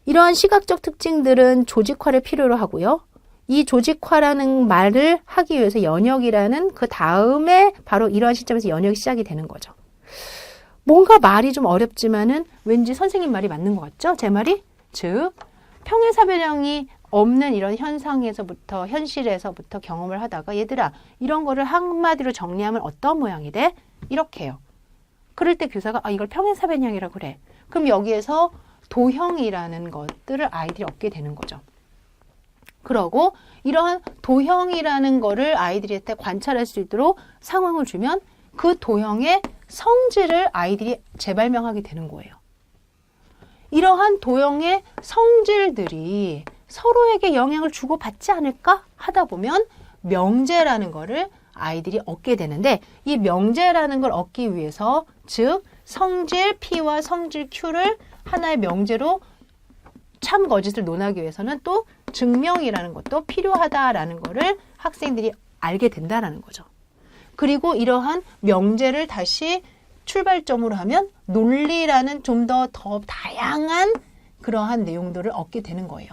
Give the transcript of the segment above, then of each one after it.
이러한 시각적 특징들은 조직화를 필요로 하고요. 이 조직화라는 말을 하기 위해서 연역이라는 그 다음에 바로 이러한 시점에서 연역이 시작이 되는 거죠. 뭔가 말이 좀 어렵지만은 왠지 선생님 말이 맞는 것 같죠? 제 말이? 즉 평행사변형이 없는 이런 현상에서부터 현실에서부터 경험을 하다가 얘들아 이런 거를 한마디로 정리하면 어떤 모양이 돼? 이렇게 해요. 그럴 때 교사가 이걸 평행사변형이라고 그래. 그럼 여기에서 도형이라는 것들을 아이들이 얻게 되는 거죠. 그러고 이러한 도형이라는 거를 아이들한테 관찰할 수 있도록 상황을 주면 그 도형의 성질을 아이들이 재발명하게 되는 거예요. 이러한 도형의 성질들이 서로에게 영향을 주고받지 않을까 하다 보면 명제라는 거를 아이들이 얻게 되는데 이 명제라는 걸 얻기 위해서 즉 성질 P와 성질 Q를 하나의 명제로 참 거짓을 논하기 위해서는 또 증명이라는 것도 필요하다라는 거를 학생들이 알게 된다라는 거죠. 그리고 이러한 명제를 다시 출발점으로 하면 논리라는 좀 더 다양한 그러한 내용들을 얻게 되는 거예요.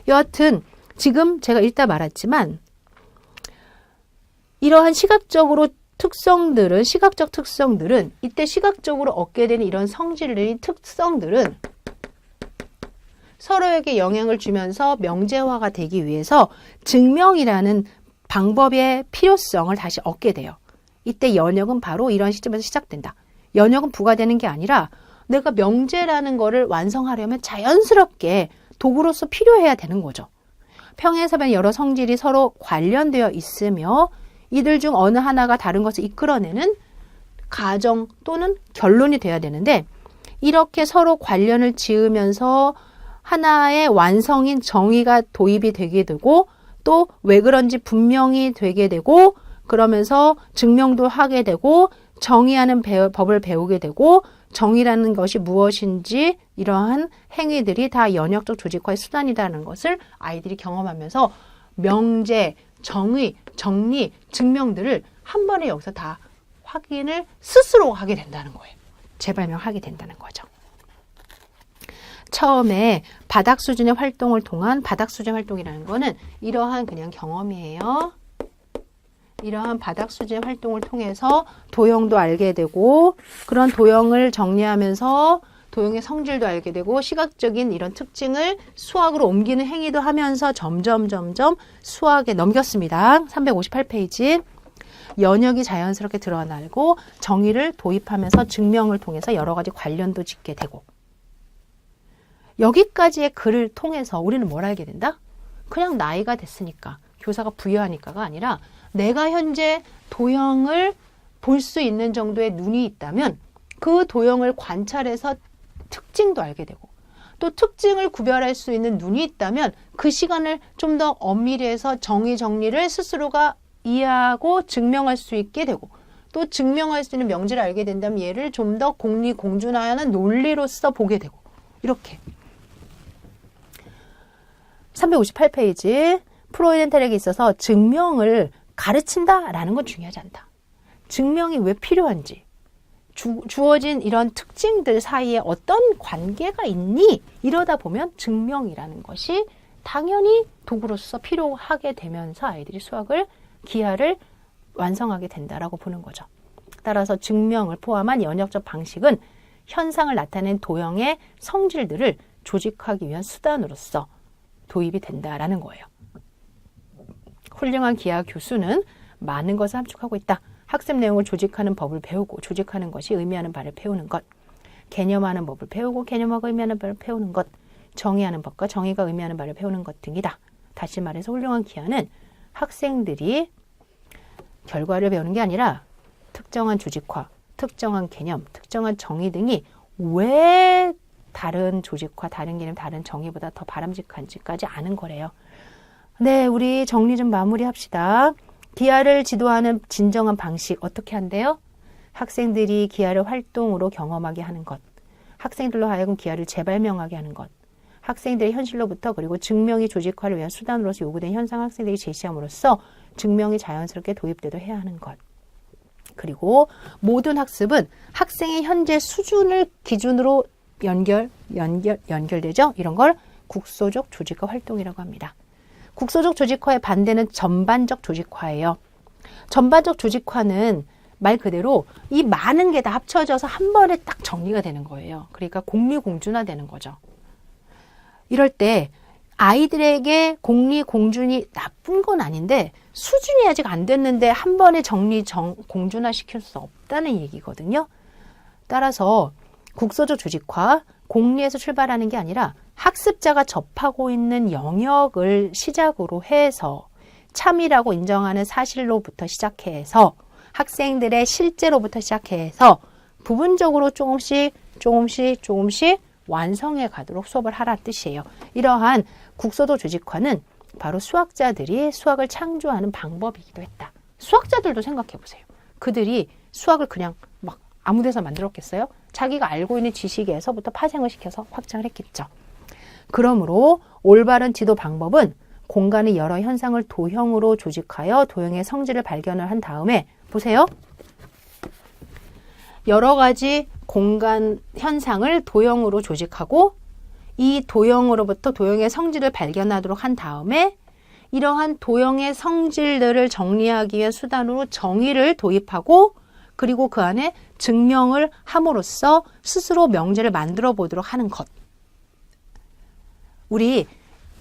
여하튼 지금 제가 일단 말했지만 이러한 시각적 특성들은 이때 시각적으로 얻게 되는 이런 성질의 특성들은 서로에게 영향을 주면서 명제화가 되기 위해서 증명이라는 방법의 필요성을 다시 얻게 돼요. 이때 연역은 바로 이런 시점에서 시작된다. 연역은 부과되는 게 아니라 내가 명제라는 거를 완성하려면 자연스럽게 도구로서 필요해야 되는 거죠. 평행사변 여러 성질이 서로 관련되어 있으며 이들 중 어느 하나가 다른 것을 이끌어내는 가정 또는 결론이 돼야 되는데 이렇게 서로 관련을 지으면서 하나의 완성인 정의가 도입이 되게 되고 또 왜 그런지 분명히 되게 되고 그러면서 증명도 하게 되고 정의하는 법을 배우게 되고 정의라는 것이 무엇인지 이러한 행위들이 다 연역적 조직화의 수단이라는 것을 아이들이 경험하면서 명제, 정의, 정리, 증명들을 한 번에 여기서 다 확인을 스스로 하게 된다는 거예요. 재발명하게 된다는 거죠. 처음에 바닥 수준의 활동을 통한 바닥 수준 활동이라는 거는 이러한 그냥 경험이에요. 이러한 바닥 수준의 활동을 통해서 도형도 알게 되고 그런 도형을 정리하면서 도형의 성질도 알게 되고 시각적인 이런 특징을 수학으로 옮기는 행위도 하면서 점점 수학에 넘겼습니다. 358페이지. 연역이 자연스럽게 드러나고 정의를 도입하면서 증명을 통해서 여러 가지 관련도 짓게 되고 여기까지의 글을 통해서 우리는 뭘 알게 된다? 그냥 나이가 됐으니까 교사가 부여하니까가 아니라 내가 현재 도형을 볼 수 있는 정도의 눈이 있다면 그 도형을 관찰해서 특징도 알게 되고 또 특징을 구별할 수 있는 눈이 있다면 그 시간을 좀 더 엄밀히 해서 정리를 스스로가 이해하고 증명할 수 있게 되고 또 증명할 수 있는 명제를 알게 된다면 얘를 좀 더 공리공준화하는 논리로서 보게 되고 이렇게 358페이지 프로이덴탈에게 있어서 증명을 가르친다라는 건 중요하지 않다. 증명이 왜 필요한지 주어진 이런 특징들 사이에 어떤 관계가 있니? 이러다 보면 증명이라는 것이 당연히 도구로서 필요하게 되면서 아이들이 수학을 기하를 완성하게 된다라고 보는 거죠. 따라서 증명을 포함한 연역적 방식은 현상을 나타낸 도형의 성질들을 조직하기 위한 수단으로서 도입이 된다라는 거예요. 훌륭한 기하 교수는 많은 것을 함축하고 있다. 학습 내용을 조직하는 법을 배우고 조직하는 것이 의미하는 바를 배우는 것. 개념하는 법을 배우고 개념하고 의미하는 바를 배우는 것. 정의하는 법과 정의가 의미하는 바를 배우는 것 등이다. 다시 말해서 훌륭한 기하는 학생들이 결과를 배우는 게 아니라 특정한 조직화, 특정한 개념, 특정한 정의 등이 왜 다른 조직화, 다른 개념, 다른 정의보다 더 바람직한지까지 아는 거래요. 네, 우리 정리 좀 마무리합시다. 기하를 지도하는 진정한 방식 어떻게 한대요? 학생들이 기하를 활동으로 경험하게 하는 것. 학생들로 하여금 기하를 재발명하게 하는 것. 학생들의 현실로부터 그리고 증명이 조직화를 위한 수단으로서 요구된 현상 학생들이 제시함으로써 증명이 자연스럽게 도입되도록 해야 하는 것. 그리고 모든 학습은 학생의 현재 수준을 기준으로 연결되죠? 이런 걸 국소적 조직화 활동이라고 합니다. 국소적 조직화의 반대는 전반적 조직화예요. 전반적 조직화는 말 그대로 이 많은 게 다 합쳐져서 한 번에 딱 정리가 되는 거예요. 그러니까 공리공준화되는 거죠. 이럴 때 아이들에게 공리공준이 나쁜 건 아닌데 수준이 아직 안 됐는데 한 번에 공준화 시킬 수 없다는 얘기거든요. 따라서 국소적 조직화, 공리에서 출발하는 게 아니라 학습자가 접하고 있는 영역을 시작으로 해서 참이라고 인정하는 사실로부터 시작해서 학생들의 실제로부터 시작해서 부분적으로 조금씩 완성해 가도록 수업을 하라는 뜻이에요. 이러한 국소적 조직화는 바로 수학자들이 수학을 창조하는 방법이기도 했다. 수학자들도 생각해 보세요. 그들이 수학을 그냥 막 아무 데서 만들었겠어요? 자기가 알고 있는 지식에서부터 파생을 시켜서 확장을 했겠죠. 그러므로 올바른 지도 방법은 공간의 여러 현상을 도형으로 조직하여 도형의 성질을 발견을 한 다음에 보세요. 여러 가지 공간 현상을 도형으로 조직하고 이 도형으로부터 도형의 성질을 발견하도록 한 다음에 이러한 도형의 성질들을 정리하기 위한 수단으로 정의를 도입하고 그리고 그 안에 증명을 함으로써 스스로 명제를 만들어 보도록 하는 것. 우리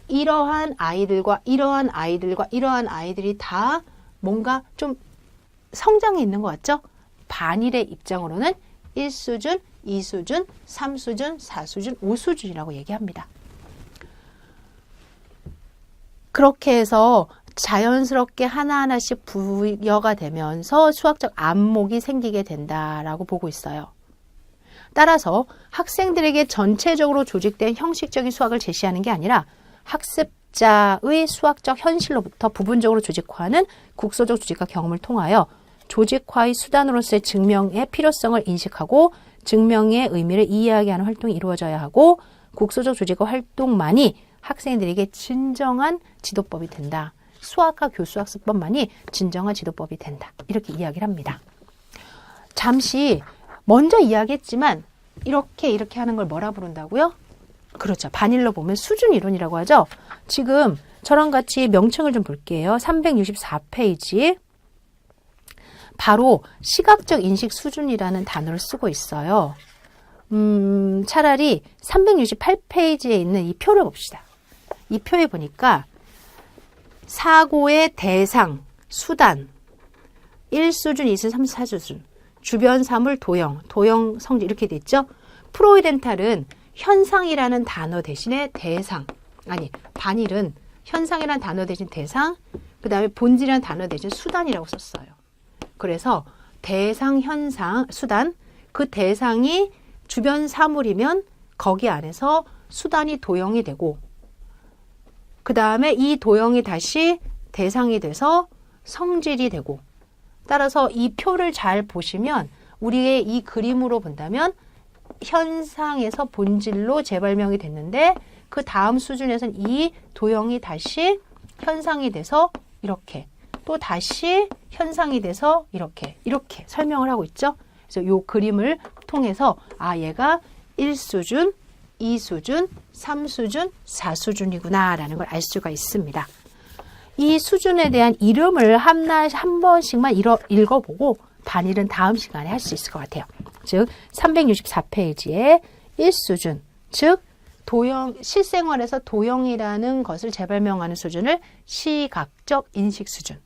이러한 아이들과 이러한 아이들이 다 뭔가 좀 성장이 있는 것 같죠? 반일의 입장으로는 1수준, 2수준, 3수준, 4수준, 5수준이라고 얘기합니다. 그렇게 해서 자연스럽게 하나하나씩 부여가 되면서 수학적 안목이 생기게 된다라고 보고 있어요. 따라서 학생들에게 전체적으로 조직된 형식적인 수학을 제시하는 게 아니라 학습자의 수학적 현실로부터 부분적으로 조직화하는 국소적 조직화 경험을 통하여 조직화의 수단으로서의 증명의 필요성을 인식하고 증명의 의미를 이해하게 하는 활동이 이루어져야 하고 국소적 조직화 활동만이 학생들에게 진정한 지도법이 된다. 수학과 교수학습법만이 진정한 지도법이 된다. 이렇게 이야기를 합니다. 잠시 먼저 이야기했지만 이렇게 하는 걸 뭐라 부른다고요? 그렇죠. 반일로 보면 수준 이론이라고 하죠. 지금 저랑 같이 명칭을 좀 볼게요. 364페이지. 바로 시각적 인식 수준이라는 단어를 쓰고 있어요. 차라리 368페이지에 있는 이 표를 봅시다. 이 표에 보니까 사고의 대상, 수단, 1수준, 2수준, 3수준, 4수준, 주변 사물 도형, 도형 성질 이렇게 돼 있죠. 프로이덴탈은 현상이라는 단어 대신에 대상, 아니 반일은 현상이라는 단어 대신 대상, 그 다음에 본질이라는 단어 대신 수단이라고 썼어요. 그래서 대상, 현상, 수단, 그 대상이 주변 사물이면 거기 안에서 수단이 도형이 되고 그 다음에 이 도형이 다시 대상이 돼서 성질이 되고 따라서 이 표를 잘 보시면 우리의 이 그림으로 본다면 현상에서 본질로 재발명이 됐는데 그 다음 수준에서는 이 도형이 다시 현상이 돼서 이렇게 또 다시 현상이 돼서 이렇게 설명을 하고 있죠. 그래서 이 그림을 통해서 얘가 1수준, 2수준, 3수준, 4수준이구나 라는 걸 알 수가 있습니다. 이 수준에 대한 이름을 한 번씩만 읽어보고 반일은 다음 시간에 할 수 있을 것 같아요. 즉 364페이지에 1수준, 즉 도형, 실생활에서 도형이라는 것을 재발명하는 수준을 시각적 인식 수준.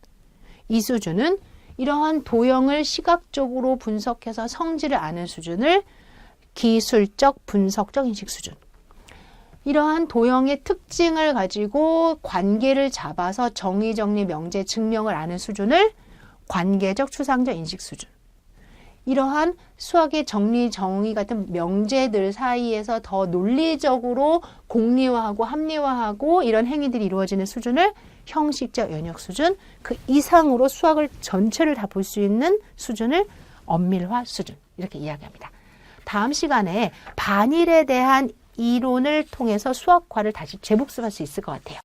2수준은 이러한 도형을 시각적으로 분석해서 성질을 아는 수준을 기술적 분석적 인식 수준. 이러한 도형의 특징을 가지고 관계를 잡아서 정의, 정리, 명제, 증명을 아는 수준을 관계적 추상적 인식 수준. 이러한 수학의 정리, 정의 같은 명제들 사이에서 더 논리적으로 공리화하고 합리화하고 이런 행위들이 이루어지는 수준을 형식적 연역 수준, 그 이상으로 수학을 전체를 다 볼 수 있는 수준을 엄밀화 수준, 이렇게 이야기합니다. 다음 시간에 반일에 대한 이론을 통해서 수학과를 다시 재복습할 수 있을 것 같아요.